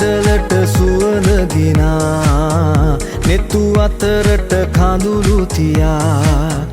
ගෙඩලට සුවඳ ගිනා නෙතු අතරට කඳුළු තියා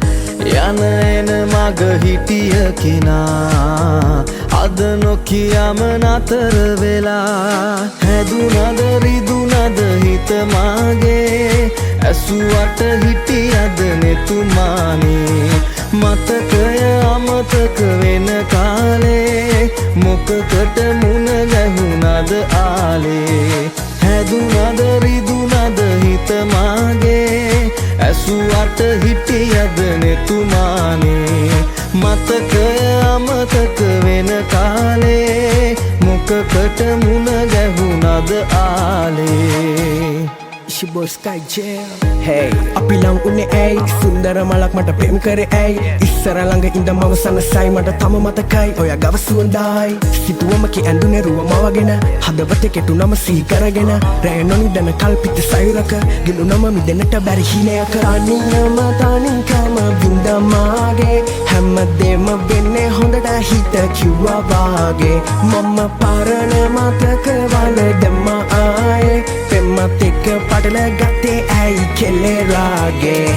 යන එන මග හිටිය කෙනා අද නොකියම නතර වෙලා හැදුනද රිදුනද හිත මාගේ ඇසුවට හිටියද නෙතුමානේ මතකය අමතක වෙන කාලේ මොකකට මුණ ගැහුණද ආලේ හැදුනද රිදුනද හිත මාගේ ඇසුවට හිටියද නෙතුමානේ මතකය අමතක වෙන කාලේ මොකකට මුණ ගැහුණද ආලේ It's your boy Sky Jam. Hey, අපි ලං උනේ ඇයි සුන්දර මලක් මට පෙම් කරේ ඇයි ඉස්සර ළඟ ඉඳන් මම සනසයි මට තම මතකයි ඔයා ගව සුවඳයි සිතුවම කි ඇඳුනේ රුවම වගෙන හදවතේ කෙටුනම සිහි කරගෙන රැය නොනිදන කල්පිත සයුරක ගිලුනම මිදෙන්නට බැරි හිනයක තනියම තනිකම බින්දමාගේ හැමදේම වෙන්නේ හොඳට හිත කිව්වා වාගේ මම පරණ මතක වල දැම්ම ආයේ පෙම්මත් එක්ක පටල ගත්තේ ඇයි කෙලෙරාගේ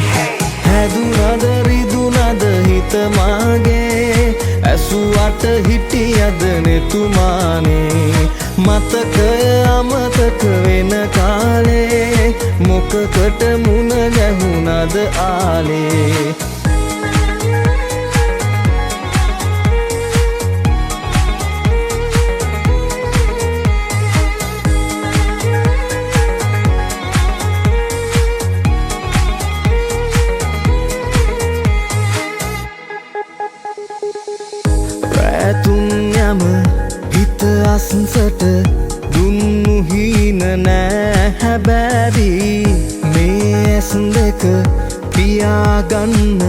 හැදුනද රිදුනද හිත මාගේ ඇසුවට හිටියද නෙතුමානේ මතකය අමතක වෙන කාලේ මොකකට මුණ ගැහුණද ආලේ තුන් යම හිත අස්සට දුන්නු හීන නෑ හැබැයි මේ ඇස් දෙක පියාගන්න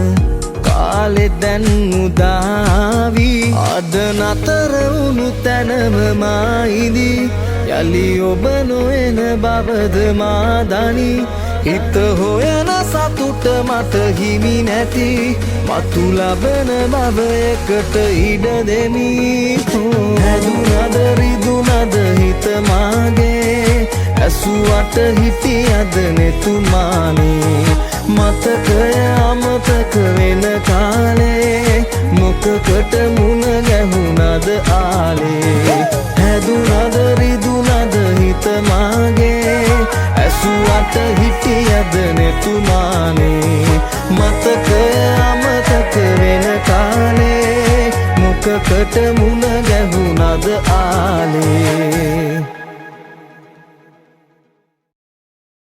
කාලෙ දැන් උදාවි අද නතර වුණු තැනම මායිදි යලි ඔබ නොයන බවද මා දනි හිත හොයන සතුට මට හිමි නැති මතු ලබන බව එකට ඉඩ දෙමි හැදුනද රිදුනද හිත මාගේ ඇසුවට හිටියද නෙතුමානේ මතකය අමතක වෙන කාලේ මොකකට මුණ ගැහුණද ආලේ හැදුනද රිදුනද හිත මාගේ ඇසුවට හිටියද නෙතුමානේ මතකය අමතක වෙන කාලේ මොකකට මුණ ගැහුණද ආලේ